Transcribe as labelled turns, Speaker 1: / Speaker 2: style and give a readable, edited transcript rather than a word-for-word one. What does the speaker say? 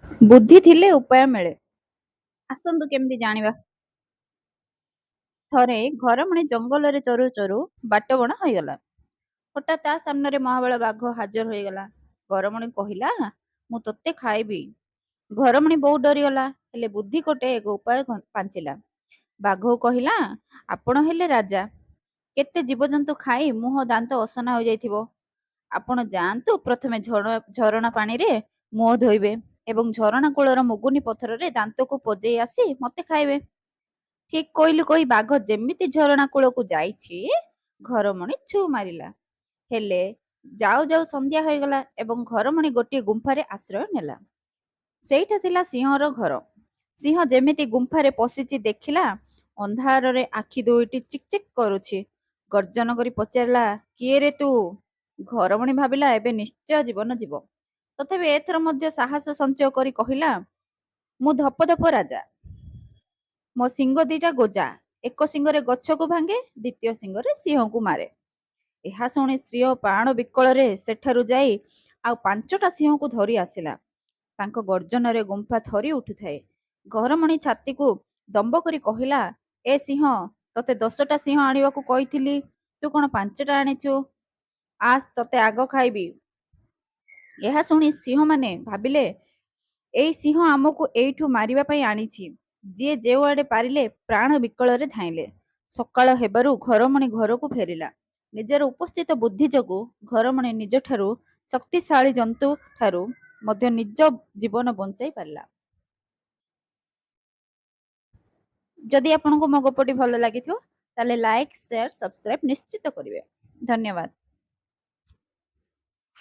Speaker 1: ବୁଦ୍ଧି ଥିଲେ ଉପାୟ ମିଳେ। ଆସନ୍ତୁ କେମିତି ଜାଣିବା। ଥରେ ଘରମଣି ଜଙ୍ଗଲରେ ଚରୁ ଚରୁ ବାଟବଣା ହୋଇଗଲା। ହଠାତ୍ ତା ସାମ୍ନାରେ ମହାବଳ ବାଘ ହାଜର ହୋଇଗଲା। ଘରମଣି କହିଲା, ମୁଁ ତୋତେ ଖାଇବି। ଘରମଣି ବହୁତ ଡରିଗଲା, ହେଲେ ବୁଦ୍ଧି କୋଟେ ଏକ ଉପାୟ ପାଞ୍ଚିଲା। ବାଘକୁ କହିଲା, ଆପଣ ହେଲେ ରାଜା, କେତେ ଜୀବଜନ୍ତୁ ଖାଇ ମୁହଁ ଦାନ୍ତ ଅସନା ହୋଇଯାଇଥିବ। ଆପଣ ଯାଆନ୍ତୁ, ପ୍ରଥମେ ଝରଣା ପାଣିରେ ମୁହଁ ଧୋଇବେ ଏବଂ ଝରଣା କୂଳର ମୁଗୁନି ପଥରରେ ଦାନ୍ତକୁ ପଜେଇ ଆସି ମତେ ଖାଇବେ। ଠିକ କହିଲୁ କହି ବାଘ ଯେମିତି ଝରଣା କୂଳକୁ ଯାଇଛି, ଘରମଣି ଛୁ ମାରିଲା। ହେଲେ ଯାଉ ଯାଉ ସନ୍ଧ୍ୟା ହୋଇଗଲା ଏବଂ ଘରମଣି ଗୋଟିଏ ଗୁମ୍ଫାରେ ଆଶ୍ରୟ ନେଲା। ସେଇଟା ଥିଲା ସିଂହର ଘର। ସିଂହ ଯେମିତି ଗୁମ୍ଫାରେ ପଶିଛି ଦେଖିଲା ଅନ୍ଧାରରେ ଆଖି ଦୁଇଟି ଚିକ୍ ଚିକ୍ କରୁଛି। ଗର୍ଜନ କରି ପଚାରିଲା, କିଏ ରେ ତୁ? ଘରମଣି ଭାବିଲା ଏବେ ନିଶ୍ଚୟ ଜୀବନ ଯିବ। ତଥାପି ଏଥର ମଧ୍ୟ ସାହସ ସଞ୍ଚୟ କରି କହିଲା, ମୁଁ ଧପ ଧପ ରାଜା। ମୋ ଶିଙ୍ଗ ଦିଟା ଗୋଜା, ଏକ ଶିଙ୍ଗରେ ଗଛକୁ ଭାଙ୍ଗେ, ଦ୍ୱିତୀୟ ଶିଙ୍ଗରେ ସିଂହକୁ ମାରେ। ଏହା ଶୁଣି ସିଂହ ପ୍ରାଣ ବିକଳରେ ସେଠାରୁ ଯାଇ ଆଉ 5ଟା ସିଂହକୁ ଧରି ଆସିଲା। ତାଙ୍କ ଗର୍ଜନରେ ଗୁମ୍ଫା ଥରି ଉଠୁଥାଏ। ଘରମଣି ଛାତିକୁ ଦମ୍ଭ କରି କହିଲା, ଏ ସିଂହ, ତତେ 10ଟା ସିଂହ ଆଣିବାକୁ କହିଥିଲି, ତୁ କଣ 5ଟା ଆଣିଛୁ? ଆସ୍ ତତେ ଆଗ ଖାଇବି। ଏହା ଶୁଣି ସିଂହମାନେ ଭାବିଲେ, ଏଇ ସିଂହ ଆମକୁ ଏଇଠୁ ମାରିବା ପାଇଁ ଆଣିଛି। ଯିଏ ଯେଉଁଆଡ଼େ ପାରିଲେ ପ୍ରାଣ ବିକଳରେ ଧାଇଁଲେ। ସକାଳ ହେବାରୁ ଘରମଣି ଘରକୁ ଫେରିଲା। ନିଜର ଉପସ୍ଥିତ ବୁଦ୍ଧି ଯୋଗୁଁ ଘରମଣି ନିଜଠାରୁ ଶକ୍ତିଶାଳୀ ଜନ୍ତୁ ଠାରୁ ମଧ୍ୟ ନିଜ ଜୀବନ ବଞ୍ଚାଇ ପାରିଲା। ଯଦି ଆପଣଙ୍କୁ ମୋ ଗପଟି ଭଲ ଲାଗିଥିବ ତାହେଲେ ଲାଇକ୍, ସେୟାର, ସବସ୍କ୍ରାଇବ ନିଶ୍ଚିତ କରିବେ। ଧନ୍ୟବାଦ।